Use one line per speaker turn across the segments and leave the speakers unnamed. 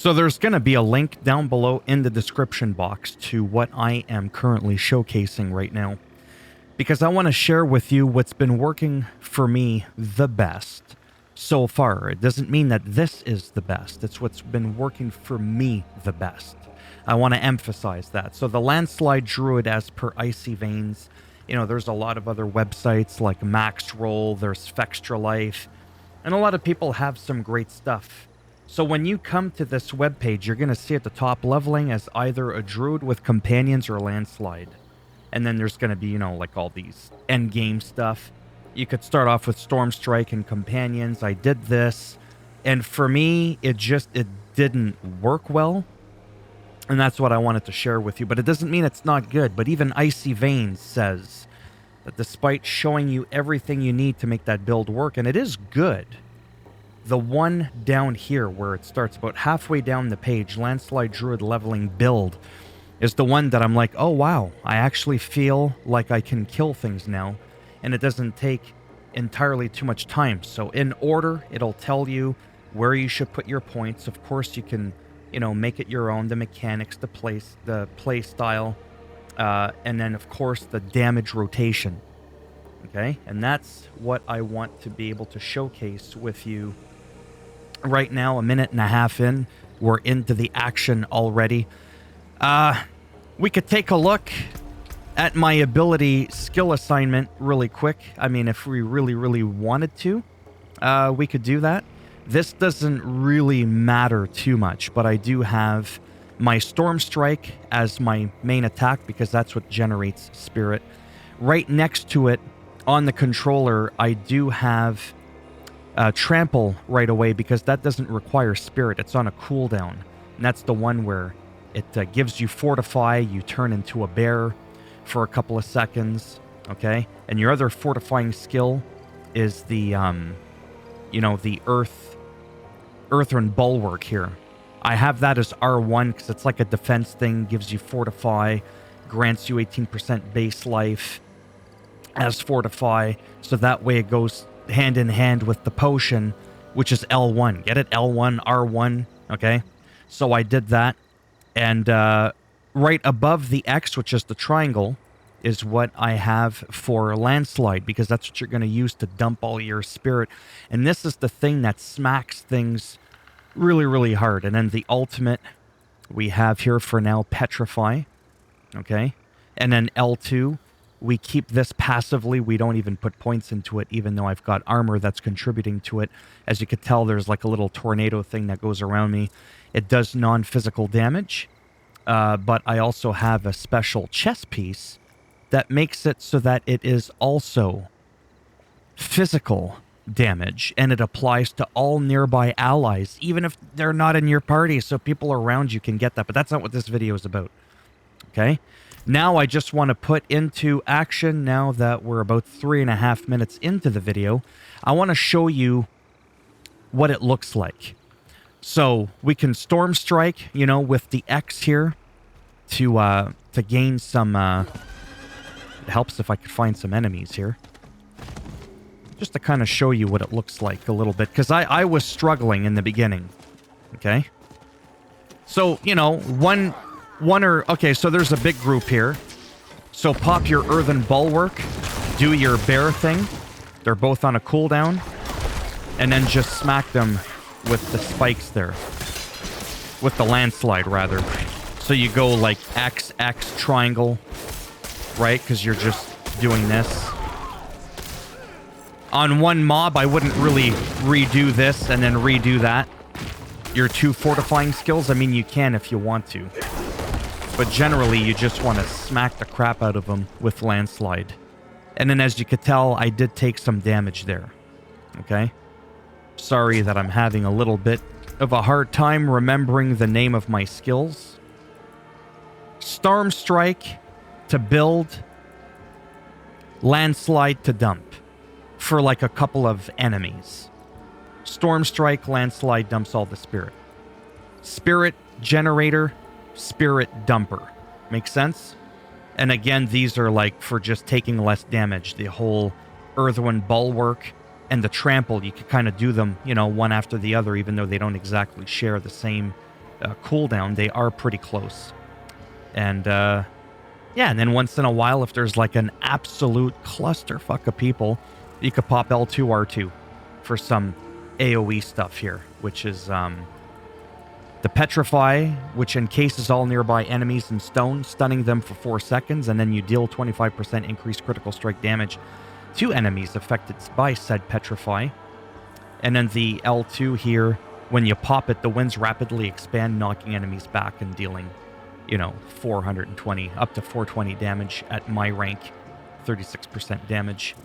So there's going to be a link down below in the description box to what I am currently showcasing right now, because I want to share with you what's been working for me the best so far. It doesn't mean that this is the best. It's what's been working for me the best. I want to emphasize that. So the Landslide Druid as per Icy Veins, you know, there's a lot of other websites like Max Roll, there's Fextra Life, and a lot of people have some great stuff. So when you come to this webpage, you're going to see at the top leveling as either a Druid with Companions or Landslide. And then there's going to be, you know, like all these end game stuff. You could start off with Storm Strike and Companions. I did this, and for me, it didn't work well. And that's what I wanted to share with you. But it doesn't mean it's not good. But even Icy Veins says that despite showing you everything you need to make that build work, and it is good, the one down here where it starts about halfway down the page, Landslide Druid leveling build, is the one that I'm like, oh wow, I actually feel like I can kill things now, and it doesn't take entirely too much time. So in order, it'll tell you where you should put your points. Of course, you can, you know, make it your own, the mechanics, the play style, and then of course the damage rotation. Okay, and that's what I want to be able to showcase with you right now. A minute and a half in, we're into the action already. We could take a look at my ability skill assignment really quick. I mean, if we really wanted to, we could do that. This doesn't really matter too much, but I do have my Storm Strike as my main attack because that's what generates spirit. Right next to it on the controller, I do have Trample right away because that doesn't require spirit. It's on a cooldown, and that's the one where it gives you Fortify. You turn into a bear for a couple of seconds, okay? And your other fortifying skill is the, the Earthen Bulwark here. I have that as R1 because it's like a defense thing, gives you Fortify, grants you 18% base life as Fortify, so that way it goes hand in hand with the potion, which is L1. Get it? L1, R1, okay? So I did that, and right above the X, which is the triangle, is what I have for Landslide, because that's what you're going to use to dump all your spirit. And this is the thing that smacks things really hard. And then the ultimate we have here for now, Petrify, okay? And then L2, we keep this passively. We don't even put points into it, even though I've got armor that's contributing to it. As you could tell, there's like a little tornado thing that goes around me. It does non-physical damage, but I also have a special chest piece that makes it so that it is also physical damage, and it applies to all nearby allies, even if they're not in your party, so people around you can get that. But that's not what this video is about, okay? Now I just want to put into action, now that we're about 3.5 minutes into the video, I want to show you what it looks like. So we can Storm Strike, you know, with the X here to gain some... it helps if I could find some enemies here. Just to kind of show you what it looks like a little bit, because I was struggling in the beginning, okay? So, you know, okay, so there's a big group here. So pop your Earthen Bulwark, do your bear thing. They're both on a cooldown. And then just smack them with the spikes there. With the Landslide, rather. So you go like X, X, triangle, right? Because you're just doing this. On one mob, I wouldn't really redo this and then redo that. Your two fortifying skills, I mean, you can if you want to. But generally, you just want to smack the crap out of them with Landslide. And then as you could tell, I did take some damage there. Okay? Sorry that I'm having a little bit of a hard time remembering the name of my skills. Storm Strike to build. Landslide to dump. For like a couple of enemies. Storm Strike, Landslide dumps all the spirit. Spirit Generator, Spirit Dumper. Make sense? And again, these are like for just taking less damage. The whole Earthen Bulwark and the Trample, you could kind of do them, you know, one after the other, even though they don't exactly share the same cooldown, they are pretty close. And yeah, and then once in a while, if there's like an absolute clusterfuck of people, you could pop L2, R2 for some AoE stuff here, which is the Petrify, which encases all nearby enemies in stone, stunning them for 4 seconds, and then you deal 25% increased critical strike damage to enemies affected by said Petrify. And then the L2 here, when you pop it, the winds rapidly expand, knocking enemies back and dealing, 420, up to 420 damage at my rank, 36% damage.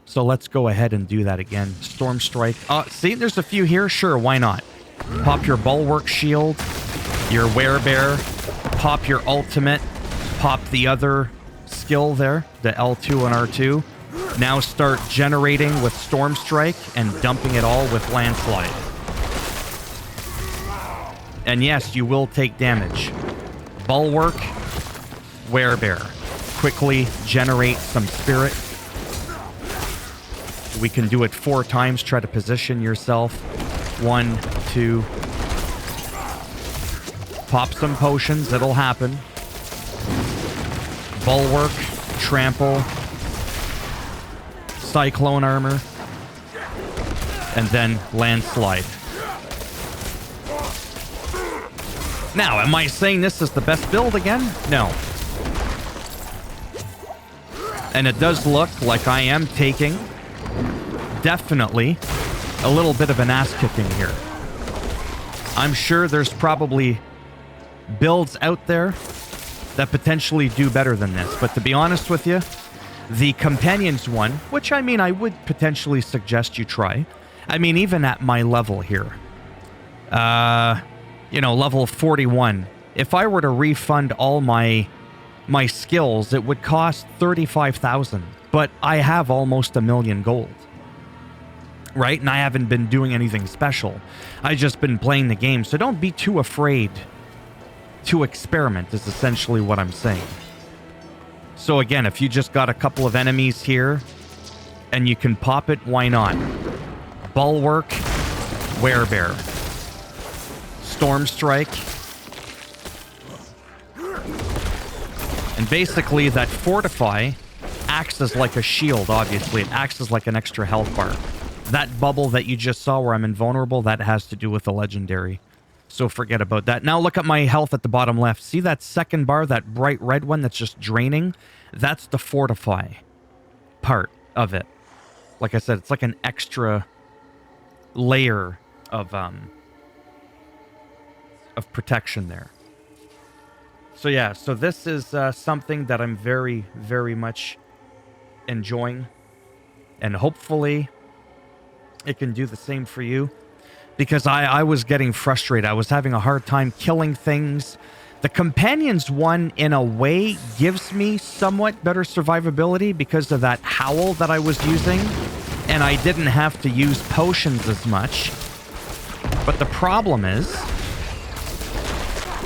So let's go ahead and do that again. Storm Strike. See, there's a few here. Sure, why not? Pop your Bulwark Shield, your Werebear, pop your ultimate, pop the other skill there, the L2 and R2. Now start generating with Storm Strike and dumping it all with Landslide. And yes, you will take damage. Bulwark, Werebear. Quickly generate some spirit. We can do it 4 times. Try to position yourself. 1, 2. Pop some potions. It'll happen. Bulwark, Trample, Cyclone Armor, and then Landslide. Now, am I saying this is the best build again? No. And it does look like I am taking definitely a little bit of an ass kicking here. I'm sure there's probably builds out there that potentially do better than this. But to be honest with you, the Companions one, which I mean I would potentially suggest you try. I mean, even at my level here, level 41, if I were to refund all my skills, it would cost 35,000. But I have almost 1 million gold. Right? And I haven't been doing anything special. I just been playing the game. So don't be too afraid to experiment is essentially what I'm saying. So again, if you just got a couple of enemies here and you can pop it, why not? Bulwark, Werebear, Storm Strike. And basically that Fortify acts as like a shield, obviously. It acts as like an extra health bar. That bubble that you just saw where I'm invulnerable, that has to do with the legendary. So forget about that. Now look at my health at the bottom left. See that second bar, that bright red one that's just draining? That's the Fortify part of it. Like I said, it's like an extra layer of protection there. So yeah, so this is something that I'm very, very much enjoying. And hopefully it can do the same for you. Because I was getting frustrated. I was having a hard time killing things. The Companions one, in a way, gives me somewhat better survivability because of that howl that I was using. And I didn't have to use potions as much. But the problem is,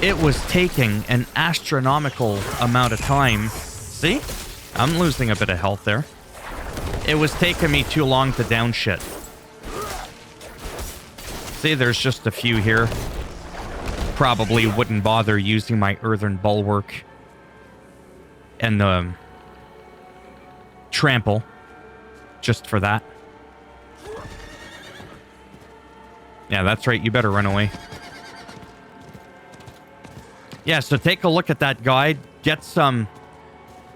it was taking an astronomical amount of time. See? I'm losing a bit of health there. It was taking me too long to down shit. See, there's just a few here. Probably wouldn't bother using my Earthen Bulwark and the Trample just for that. Yeah, that's right. You better run away. Yeah, so take a look at that guide. Get some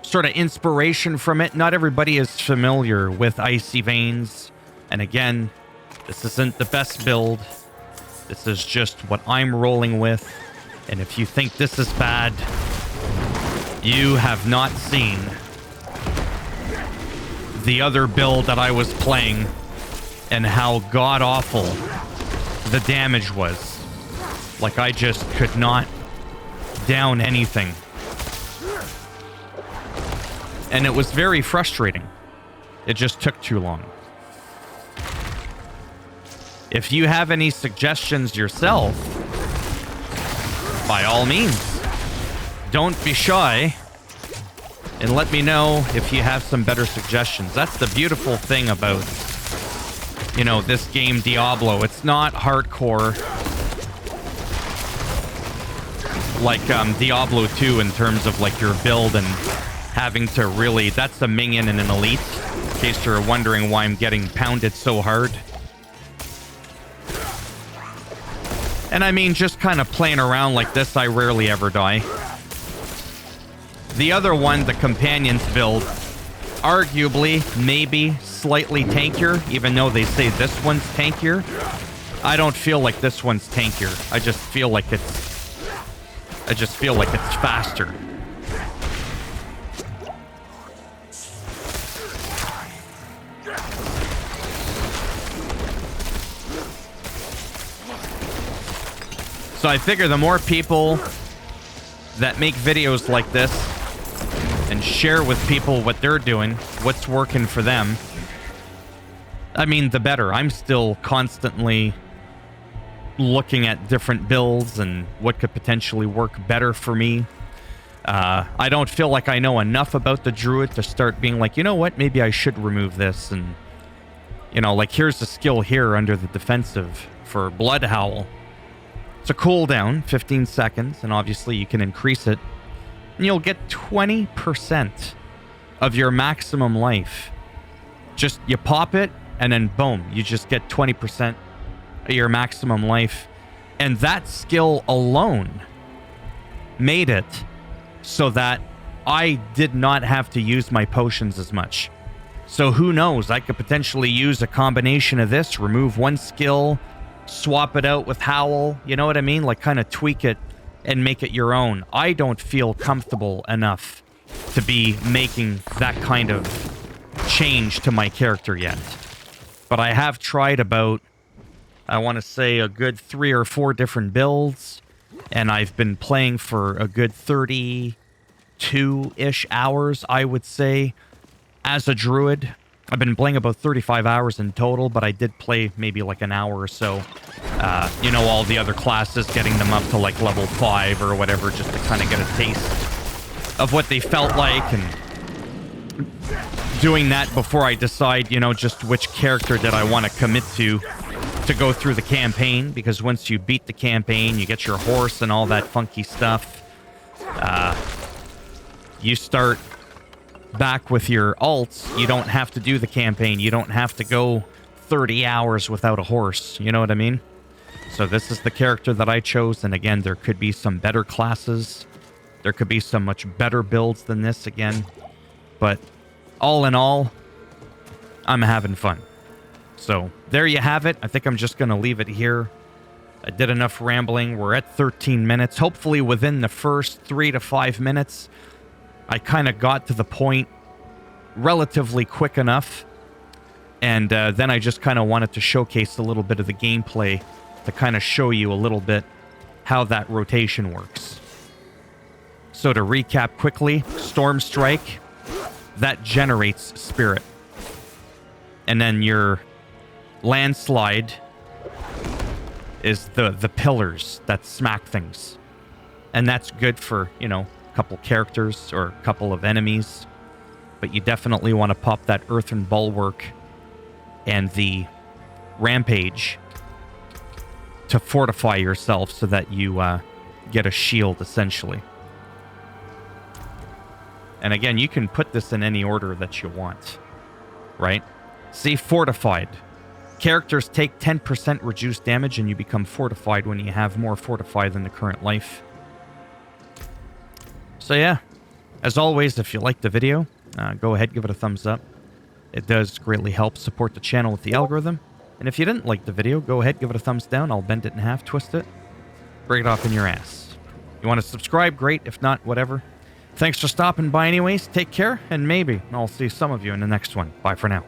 sort of inspiration from it. Not everybody is familiar with Icy Veins. And again, this isn't the best build. This is just what I'm rolling with. And if you think this is bad, you have not seen the other build that I was playing and how god-awful the damage was. Like, I just could not down anything. And it was very frustrating. It just took too long. If you have any suggestions yourself, by all means, don't be shy and let me know if you have some better suggestions. That's the beautiful thing about you know, this game Diablo. It's not hardcore like Diablo 2 in terms of like your build and having to really... That's a minion and an elite, in case you're wondering why I'm getting pounded so hard. And I mean, just kind of playing around like this, I rarely ever die. The other one, the Companions build, arguably, maybe slightly tankier, even though they say this one's tankier. I don't feel like this one's tankier. I just feel like it's faster. So I figure the more people that make videos like this and share with people what they're doing, what's working for them, I mean, the better. I'm still constantly looking at different builds and what could potentially work better for me. I don't feel like I know enough about the Druid to start being like, you know what, maybe I should remove this. And, you know, like here's the skill here under the defensive for Blood Howl. It's a cooldown, 15 seconds, and obviously you can increase it. And you'll get 20% of your maximum life. Just, you pop it, and then boom, you just get 20% of your maximum life. And that skill alone made it so that I did not have to use my potions as much. So who knows, I could potentially use a combination of this, remove one skill, swap it out with Howl, you know what I mean? Like kind of tweak it and make it your own. I don't feel comfortable enough to be making that kind of change to my character yet. But I have tried about, I want to say, a good 3 or 4 different builds, and I've been playing for a good 32-ish hours, I would say, as a Druid. I've been playing about 35 hours in total, but I did play maybe like an hour or so. You know, all the other classes, getting them up to like level 5 or whatever, just to kind of get a taste of what they felt like, and doing that before I decide, you know, just which character did I want to commit to go through the campaign. Because once you beat the campaign, you get your horse and all that funky stuff. You start back with your alts. You don't have to do the campaign. You don't have to go 30 hours without a horse. You know what I mean? So this is the character that I chose. And again, there could be some better classes. There could be some much better builds than this again. But all in all, I'm having fun. So there you have it. I think I'm just going to leave it here. I did enough rambling. We're at 13 minutes. Hopefully within the first 3 to 5 minutes, I kind of got to the point relatively quick enough. And then I just kind of wanted to showcase a little bit of the gameplay to kind of show you a little bit how that rotation works. So to recap quickly, Storm Strike, that generates Spirit. And then your Landslide is the pillars that smack things. And that's good for, you know, couple characters or a couple of enemies, but you definitely want to pop that Earthen Bulwark and the Rampage to fortify yourself so that you get a shield, essentially. And again, you can put this in any order that you want, right? See, Fortified. Characters take 10% reduced damage and you become fortified when you have more fortified than the current life. So yeah, as always, if you liked the video, go ahead, give it a thumbs up. It does greatly help support the channel with the algorithm. And if you didn't like the video, go ahead, give it a thumbs down. I'll bend it in half, twist it, break it off in your ass. You want to subscribe? Great. If not, whatever. Thanks for stopping by anyways. Take care, and maybe I'll see some of you in the next one. Bye for now.